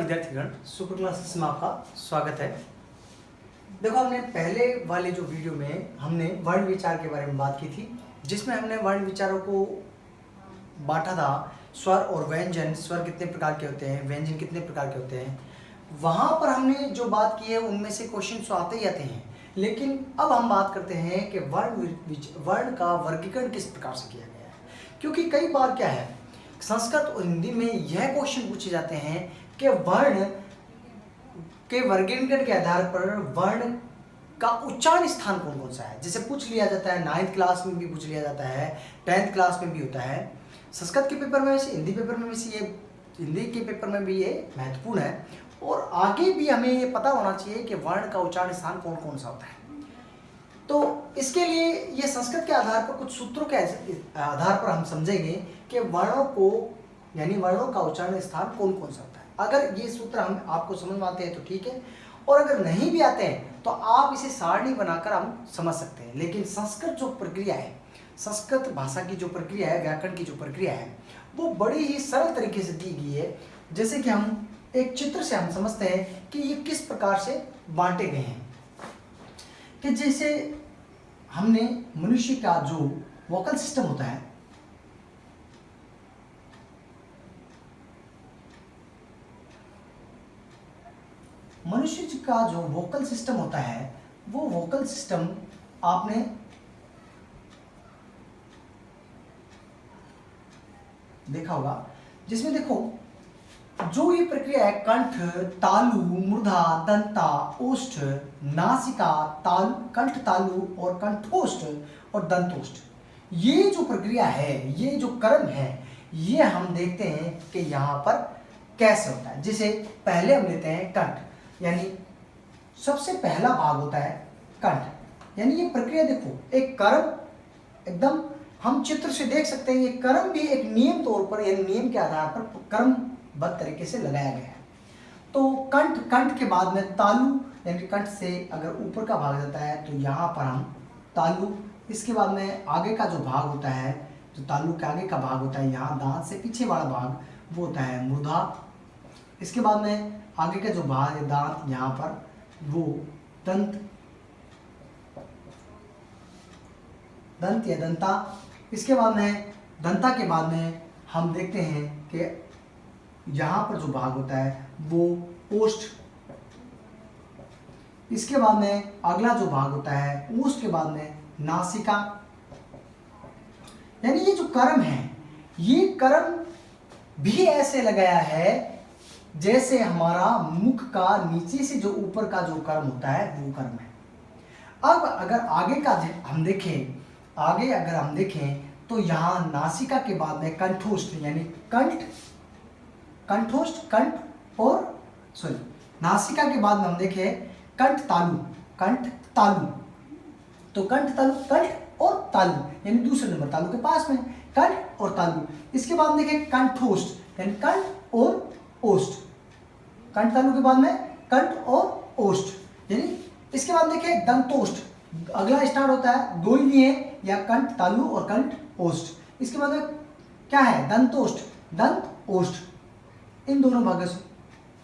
विद्यार्थीगण, शुक्र क्लासेस में आपका स्वागत है। देखो, हमने पहले वाले जो वीडियो में हमने वर्ण विचार के बारे में बात की थी, जिसमें हमने वर्ण विचारों को बांटा था। स्वर और व्यंजन, स्वर कितने प्रकार के होते हैं, व्यंजन कितने प्रकार के होते हैं। वहाँ पर हमने जो बात की है उनमें से क्वेश्चन तो आते ही आते हैं, लेकिन अब हम बात करते हैं कि वर्ण का वर्गीकरण किस प्रकार से किया गया है। क्योंकि कई बार क्या है, संस्कृत और हिंदी में यह क्वेश्चन पूछे जाते हैं कि वर्ण के वर्गीकरण के आधार पर वर्ण का उच्चारण स्थान कौन कौन सा है। जैसे पूछ लिया जाता है, 9th क्लास में भी पूछ लिया जाता है, 10th क्लास में भी होता है। संस्कृत के पेपर में वैसे, हिंदी पेपर में वैसे, ये हिंदी के पेपर में भी ये महत्वपूर्ण है। और आगे भी हमें ये पता होना चाहिए कि वर्ण का उच्चारण स्थान कौन कौन सा होता है। तो इसके लिए ये संस्कृत के आधार पर, कुछ सूत्रों के आधार पर हम समझेंगे कि वर्णों को, यानी वर्णों का उच्चारण स्थान कौन कौन सा होता है। अगर ये सूत्र हम आपको समझ में आते हैं तो ठीक है, और अगर नहीं भी आते हैं तो आप इसे सारणी बनाकर हम समझ सकते हैं। लेकिन संस्कृत जो प्रक्रिया है, संस्कृत भाषा की जो प्रक्रिया है, व्याकरण की जो प्रक्रिया है, वो बड़ी ही सरल तरीके से दी गई है। जैसे कि हम एक चित्र से हम समझते हैं कि ये किस प्रकार से बांटे गए हैं। कि जैसे हमने मनुष्य का जो वोकल सिस्टम होता है, मनुष्य का जो वोकल सिस्टम होता है, वो वोकल सिस्टम आपने देखा होगा, जिसमें देखो जो ये प्रक्रिया है, कंठ, तालु, मूर्धा, दंता, ओष्ठ, नासिका, तालु, कंठ तालु और कंठोष्ठ और दंतोष्ठ, ये जो प्रक्रिया है, ये जो कर्म है, ये हम देखते हैं कि यहाँ पर कैसे होता है। जैसे पहले हम लेते हैं कंठ, यानी सबसे पहला भाग होता है कंठ। यानी ये प्रक्रिया देखो, एक कर्म एकदम हम चित्र से देख सकते हैं। ये कर्म भी एक नियम तौर पर, यानी नियम के आधार पर क्रमबद्ध तरीके से लगाया गया है। तो कंठ, कंठ के बाद में तालु, यानी कंठ से अगर ऊपर का भाग जाता है तो यहाँ पर हम तालु। इसके बाद में आगे का जो भाग होता है, जो तालु के आगे का भाग होता है, यहाँ दांत से पीछे वाला भाग, वो होता है मूर्धा। इसके बाद में आगे का जो भाग है, दांत, यहाँ पर, वो दंत, दंत या दंता। इसके बाद में दंता के बाद में हम देखते हैं कि यहाँ पर जो भाग होता है वो ओष्ठ। इसके बाद में अगला जो भाग होता है, ओष्ठ के बाद में नासिका। यानी ये जो कर्म है, ये कर्म भी ऐसे लगाया है जैसे हमारा मुख का नीचे से जो ऊपर का जो कर्म होता है, वो कर्म है। अब अगर आगे का हम देखें, आगे अगर हम देखें तो यहाँ नासिका के बाद में कंठोष्ठ, यानी कंठ, कंठोष्ठ, कंठ और नासिका के बाद में हम देखें कंठ तालु, कंठ तालु। तो कंठ तालु, कंठ और तालु, यानी दूसरे नंबर तालु के पास में कंठ और तालु। इसके बाद देखें कंठोष्ठ, यानी कंठ और ओष्ठ। कंठ तालु के बाद में कंठ और ओष्ठ, यानी इसके बाद देखें दंतोष्ठ। अगला स्टार्ट होता है, दो ही लिए या कंठ तालु और कंठ ओष्ठ। इसके बाद में क्या है, दंतोष्ठ, दंत ओष्ठ, इन दोनों भागों से।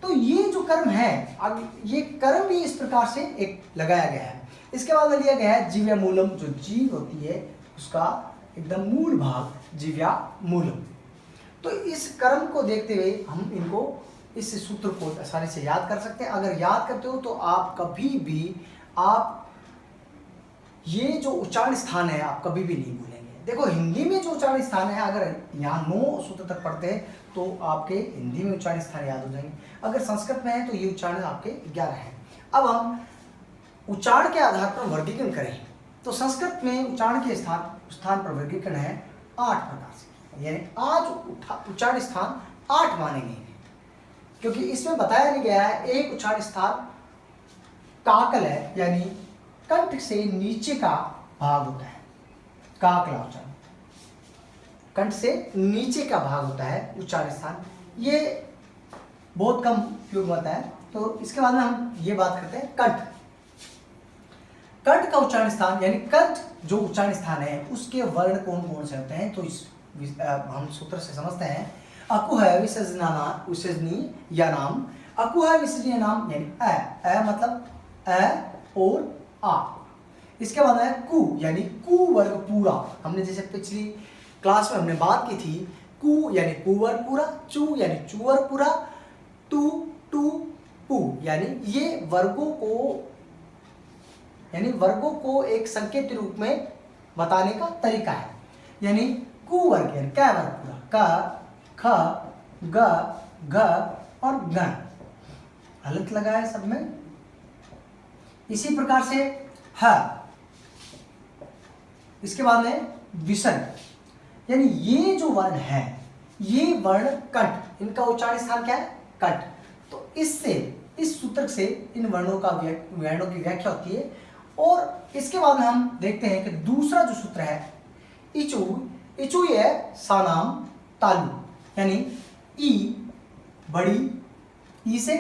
तो ये जो कर्म है, अब ये कर्म भी इस प्रकार से एक लगाया गया है। इसके बाद में लिया गया है जीव्या मूलम, जो जीव होती है उसका एकदम मूल भाग जीव्या मूलम। तो इस कर्म को देखते हुए हम इनको, इस सूत्र को आसानी से याद कर सकते हैं। अगर याद करते हो तो आप कभी भी, आप ये जो उच्चारण स्थान है आप कभी भी नहीं भूलेंगे। देखो, हिंदी में जो उच्चारण स्थान है, अगर यहाँ 9 सूत्र तक पढ़ते हैं तो आपके हिंदी में उच्चारण स्थान याद हो जाएंगे। अगर संस्कृत में है तो ये उच्चारण आपके 11 हैं। अब हम उच्चारण के आधार पर वर्गीकरण करें तो संस्कृत में उच्चारण के स्थान पर वर्गीकरण है 8 प्रकार से। यानी आज उच्चारण स्थान 8 माने गए हैं, क्योंकि इसमें बताया नहीं गया है। एक उच्चारण स्थान काकल है, यानी कंठ से नीचे का भाग होता है, काकला उच्चारण, कंठ से नीचे का भाग होता है उच्चारण स्थान। ये बहुत कम उपयोग में आता है। तो इसके बाद में हम ये बात करते हैं कंठ। कंठ का उच्चारण स्थान, यानी कंठ जो उच्चारण स्थान है, उसके वर्ण कौन कौन से होते हैं, तो इस हम सूत्र से समझते हैं। अकुह विसर्जनी या नाम अकुहा विसर्जनीय नाम यानी अ मतलब अ और आ। इसके बाद है कु यानी कु वर्ग पूरा। हमने जैसे पिछली क्लास में हमने बात की थी, कु यानी कु वर्ग पूरा, चू यानी चू वर्ग पूरा, टू टू पू यानी ये वर्गों को एक संकेत के रूप में बताने का तरीका है। यानी कु वर्ग यानी क वर्ग पूरा, क ख ग घ और ग। हलंत लगा है सब में। इसी प्रकार से ह, इसके बाद में विसर्ग यानी ये जो वर्ण है, ये वर्ण कंठ, इनका उच्चारण स्थान क्या है? कंठ। तो इससे, इस सूत्र से इन वर्णों की व्याख्या होती है। और इसके बाद में हम देखते हैं कि दूसरा जो सूत्र है इचू, इचू ये है सानाम तालु यानी ई बड़ी, ई से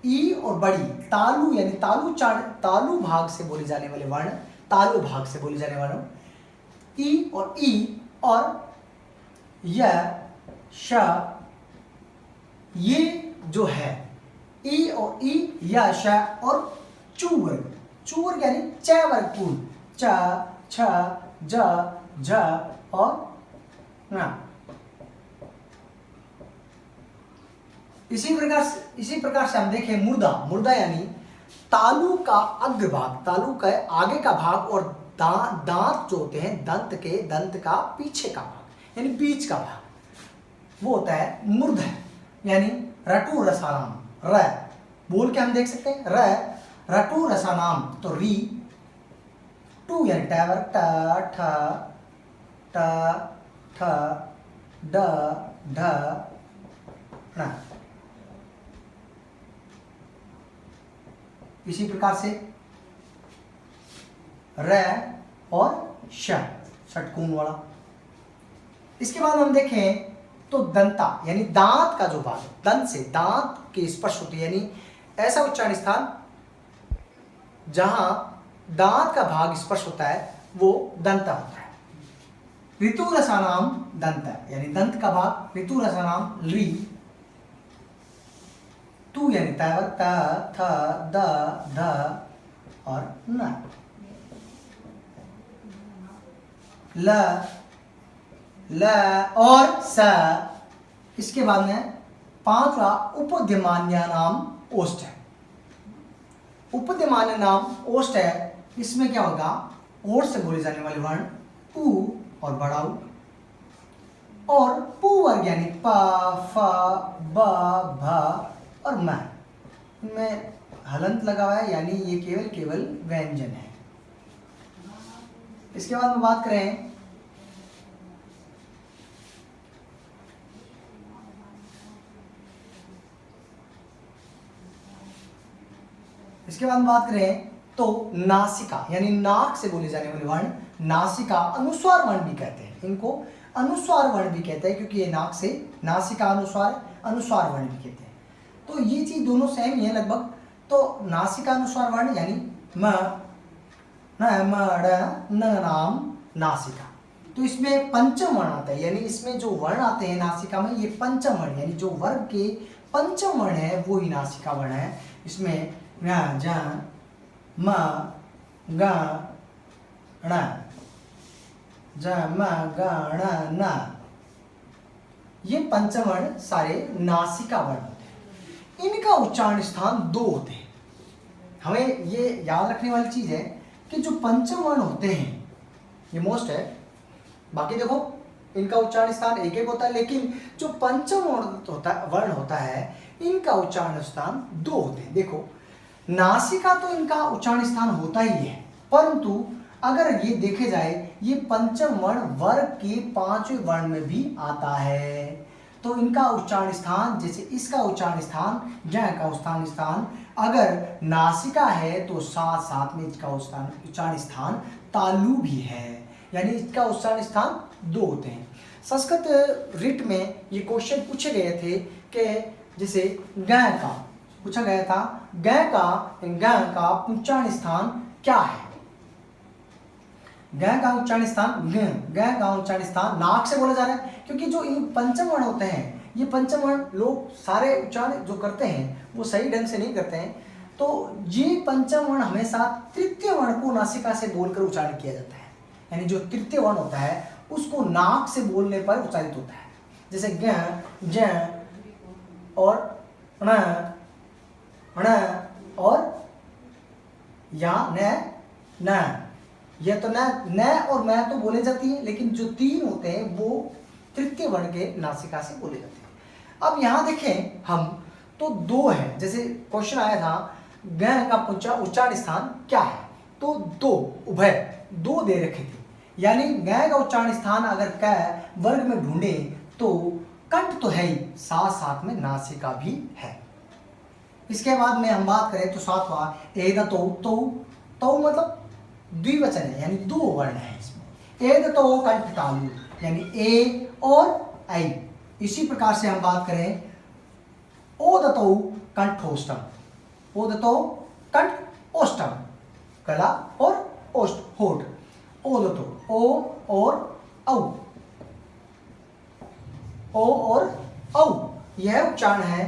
ई और बड़ी, तालु यानी तालु भाग से बोले जाने वाले वर्ण, तालु भाग से बोले जाने वाले ई और य श, ये जो है ई और ई या श और चू वर्ग यानी च वर्ग पूर्ण, च छ ज झ और ङ। इसी प्रकार से हम देखें मुर्दा यानी तालु का अग्रभाग, तालु का आगे का भाग और दांत जो होते हैं दंत का पीछे का भाग यानी बीच का भाग, वो होता है मूर्ध यानी रटु रसानाम। र बोल के हम देख सकते हैं रटु रसानाम, तो री, टू यानी टैवर, ट ठ ठ ड ढ ण। इसी प्रकार से र और श, षटकोण वाला। इसके बाद हम देखें तो दंता यानी दांत का जो भाग, दंत से दांत के स्पर्श होते यानी ऐसा उच्चारण स्थान जहां दांत का भाग स्पर्श होता है वो दंता होता है। ऋतु रसानाम दंत यानी दंत का भाग, ऋतु रसानाम ली, तू यानी तैवर, त थ द ध और न। ल और स। इसके बाद में पांचवा उपद्यमान्य नाम ओष्ठ है। उपद्यमान्य नाम ओष्ठ है, इसमें क्या होगा? ओष्ठ से बोले जाने वाले वर्ण उ और बड़ा उ और पू वर्ग यानी प फ ब भ और म। इनमें हलंत लगा हुआ है यानी ये केवल व्यंजन है। इसके बाद में बात करें तो नासिका यानी नाक से बोले जाने वाले वर्ण, नासिका अनुस्वार वर्ण भी कहते हैं, इनको अनुस्वार वर्ण भी कहते हैं क्योंकि ये नाक से, नासिका अनुस्वार वर्ण भी कहते हैं। तो ये चीज दोनों सेम ही है लगभग। तो नासिका अनुस्वार वर्ण यानी म न म ड न नाम नासिका। तो इसमें पंचम वर्ण आता है, यानी इसमें जो वर्ण आते हैं नासिका में ये पंचम वर्ण, यानी जो वर्ग के पंचम वर्ण है वो ही नासिका वर्ण है। इसमें ङ ज म ग ण, ज म ग ण न, ये पंचम वर्ण सारे नासिका वर्ण होते हैं। इनका उच्चारण स्थान दो होते हैं। हमें ये याद रखने वाली चीज है कि जो पंचम वर्ण होते हैं ये मोस्ट है, बाकी देखो इनका उच्चारण स्थान एक एक होता है, लेकिन जो पंचम वर्ण होता है इनका उच्चारण स्थान दो होते हैं। देखो नासिका तो इनका उच्चारण स्थान होता ही है, परंतु अगर ये देखे जाए ये पंचम वर्ण वर्ग के पांचवें वर्ण में भी आता है। तो इनका उच्चारण स्थान, जैसे इसका उच्चारण स्थान, ज का उच्चारण अगर नासिका है तो साथ साथ में इसका उच्चारण स्थान तालु भी है, यानी इसका उच्चारण स्थान दो होते हैं। संस्कृत रिट में ये क्वेश्चन पूछे गए थे कि जैसे ग का पूछा गया था, ग का उच्चारण स्थान क्या है? ग का उच्चारण स्थान ग का उच्चारण स्थान नाक से बोला जा रहा है, क्योंकि जो इन पंचम वर्ण होते हैं ये पंचम वर्ण लोग सारे उच्चारण जो करते हैं वो सही ढंग से नहीं करते हैं। तो ये पंचम वर्ण हमेशा तृतीय वर्ण को नासिका से बोलकर उच्चारण किया जाता है, यानी जो तृतीय वर्ण होता है उसको नाक से बोलने पर उच्चारित होता है। जैसे ग, ज और ण, और या न। ये तो न और मैं तो बोले जाती है, लेकिन जो तीन होते हैं वो तृतीय वर्ण के नासिका से बोले जाते हैं। अब यहाँ देखें हम तो दो है, जैसे क्वेश्चन आया था ग का उच्चारण स्थान क्या है, तो दो उभय दो दे रखे थे, यानी ग का उच्चारण स्थान अगर क वर्ग में ढूंढे तो कंठ तो है ही, साथ साथ में नासिका भी है। इसके बाद में हम बात करें तो सातवां तो मतलब द्विवचन है, यानी दो वर्ण है इसमें। एदतो कंठ तालु, यानी ए और आई। इसी प्रकार से हम बात करें ओदतो कंठोष्टम, ओदतो कंठ ओष्टम, गला और ओष्ठ होठ, ओदतो ओ और औ, यह उच्चारण है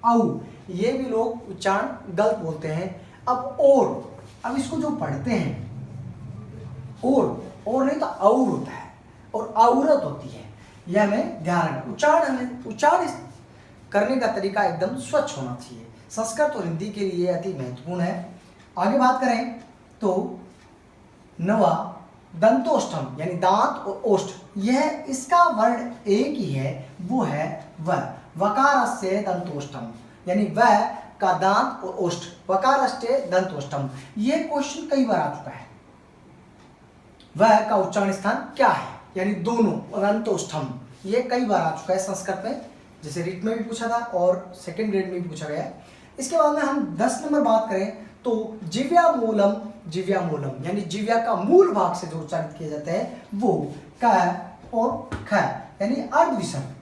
औ। ये भी लोग उच्चारण गलत बोलते हैं। अब इसको जो पढ़ते हैं और नहीं तो और होता है और औरत होती है, यह हमें ध्यान रखना। उच्चारण करने का तरीका एकदम स्वच्छ होना चाहिए। संस्कृत और हिंदी के लिए अति महत्वपूर्ण है। आगे बात करें तो नवा दंतोष्ठम, यानी दांत और ओष्ठ, यह इसका वर्ण एक ही है, वो है व। वकारस्य दंतोष्ठम, यानी व का दांत और ओष्ठ, वकारस्य दंतोष्ठम। यह क्वेश्चन कई बार आ चुका है। वह का उच्चारण स्थान क्या है, यानी दोनों दंतोष्ठम, यह कई बार आ चुका है संस्कृत में, जैसे रिट में भी पूछा था और सेकंड ग्रेड में भी पूछा गया है। इसके बाद में हम 10 नंबर बात करें तो जिव्या मूलम, यानी जिव्या का मूल भाग से जो उच्चारित किए जाते हैं वो क और ख, यानी अर्धविसर्ग।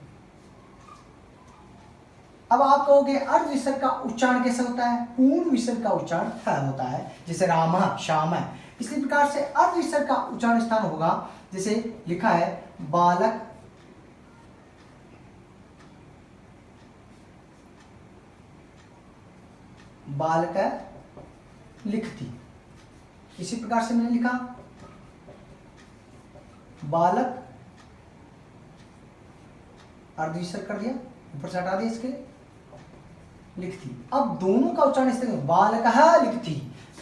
अब आप कहोगे अर्धविसर्ग का उच्चारण कैसे होता है? पूर्ण विसर्ग का उच्चारण थ होता है, जैसे राम श्याम। इसी प्रकार से अर्धविसर्ग का उच्चारण स्थान होगा, जैसे लिखा है बालक, लिखती। इसी प्रकार से मैंने लिखा बालक, अर्धविसर्ग कर दिया, ऊपर से हटा दिया इसके, लिखती। अब दोनों का उच्चारण इस तरह बालक लिखती।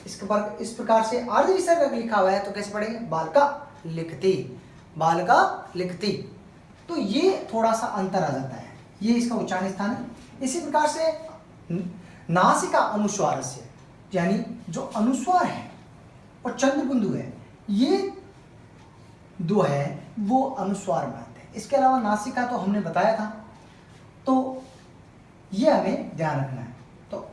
इसके बाद इस प्रकार से अर्धविसर्ग लिखा हुआ है तो कैसे पढ़ेंगे? बालका लिखती, बालका लिखती। तो ये थोड़ा सा अंतर आ जाता है, ये इसका उच्चारण स्थान है। इसी प्रकार से नासिका अनुस्वार से, यानी जो अनुस्वार है और चंद्रबिंदु है, ये दो है वो अनुस्वार बनाते हैं। इसके अलावा नासिका तो हमने बताया था, तो ये हमें ध्यान रखना है। तो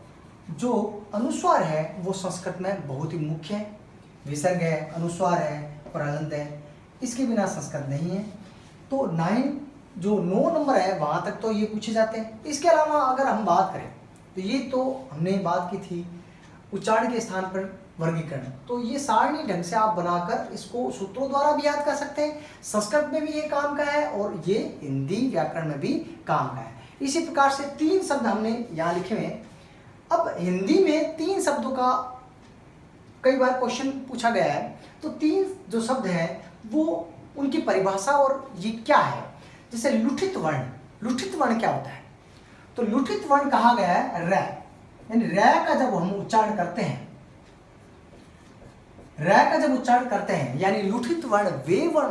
जो अनुस्वार है वो संस्कृत में बहुत ही मुख्य है। विसर्ग है, अनुस्वार है और हलंत है, इसके बिना संस्कृत नहीं है। तो 9 नंबर है वहाँ तक तो ये पूछे जाते हैं। इसके अलावा अगर हम बात करें तो ये तो हमने बात की थी उच्चारण के स्थान पर वर्गीकरण, तो ये सारणी ढंग से आप बनाकर इसको सूत्रों द्वारा भी याद कर सकते हैं। संस्कृत में भी ये काम का है और ये हिंदी व्याकरण में भी काम का है। इसी प्रकार से 3 शब्द हमने यहाँ लिखे हुए हैं। अब हिंदी में 3 शब्दों का कई बार क्वेश्चन पूछा गया है, तो 3 जो शब्द हैं वो उनकी परिभाषा और ये क्या है। जैसे लुठित वर्ण, लुठित वर्ण क्या होता है? तो लुठित वर्ण कहा गया है र, यानी र का जब हम उच्चारण करते हैं, र का जब उच्चारण करते हैं, यानी लुठित वर्ण वे वर्ण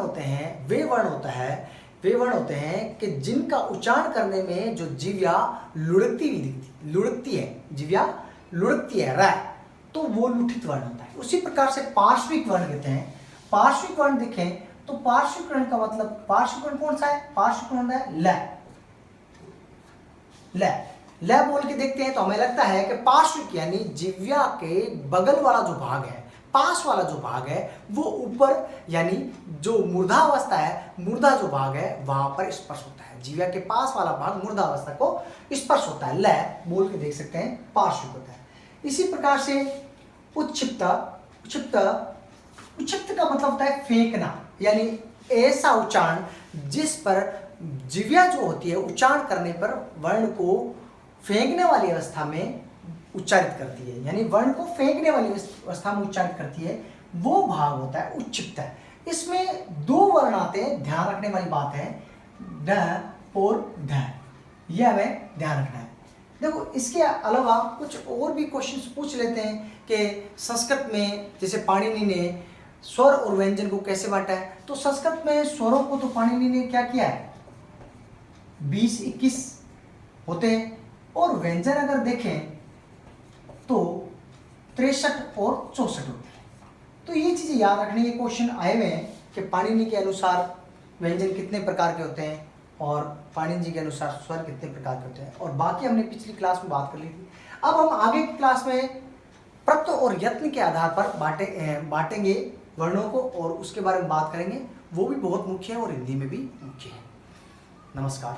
होते हैं कि जिनका उच्चारण करने में जो जिव्या लुढ़कती है र, तो वो लुठित वर्ण होता है। उसी प्रकार से पार्श्विक वर्ण कहते हैं। पार्श्विक वर्ण देखें तो पार्श्विक वर्ण का मतलब, पार्श्विक वर्ण कौन सा है? पार्श्विक वर्ण है ल बोल के देखते हैं तो हमें लगता है कि पार्श्विक यानी जिव्या के बगल वाला जो भाग है, पास वाला जो भाग है वो ऊपर, यानी जो मूर्धावस्था है, मूर्धा जो भाग है वहां पर स्पर्श होता है। जिव्या के पास वाला भाग मूर्धावस्था को स्पर्श होता है, ल बोल के देख सकते हैं, पार्श्विक होता है। इसी प्रकार से उच्छिप्त का मतलब होता है फेंकना, यानी ऐसा उच्चारण जिस पर जिह्वा जो होती है उच्चारण करने पर वर्ण को फेंकने वाली अवस्था में उच्चारित करती है, यानी वर्ण को फेंकने वाली अवस्था में उच्चारित करती है, वो भाग होता है उच्चिक्त। इसमें दो वर्ण आते हैं, ध्यान रखने वाली बात है, ड और ध, यह हमें ध्यान रखना है। देखो इसके अलावा कुछ और भी क्वेश्चंस पूछ लेते हैं कि संस्कृत में जैसे पाणिनि ने स्वर और व्यंजन को कैसे बांटा है। तो संस्कृत में स्वरों को तो पाणिनि ने क्या किया है, 20-21 होते हैं, और व्यंजन अगर देखें तो 63 और 64 होते हैं। तो ये चीजें याद रखने के क्वेश्चन आए हुए हैं कि पाणिनि के अनुसार व्यंजन कितने प्रकार के होते हैं और पाणिनि जी के अनुसार स्वर कितने प्रकार के होते हैं, और बाकी हमने पिछली क्लास में बात कर ली थी। अब हम आगे की क्लास में प्रत्यय और यत्न के आधार पर बांटेंगे वर्णों को, और उसके बारे में बात करेंगे, वो भी बहुत मुख्य है और हिंदी में भी मुख्य है। नमस्कार।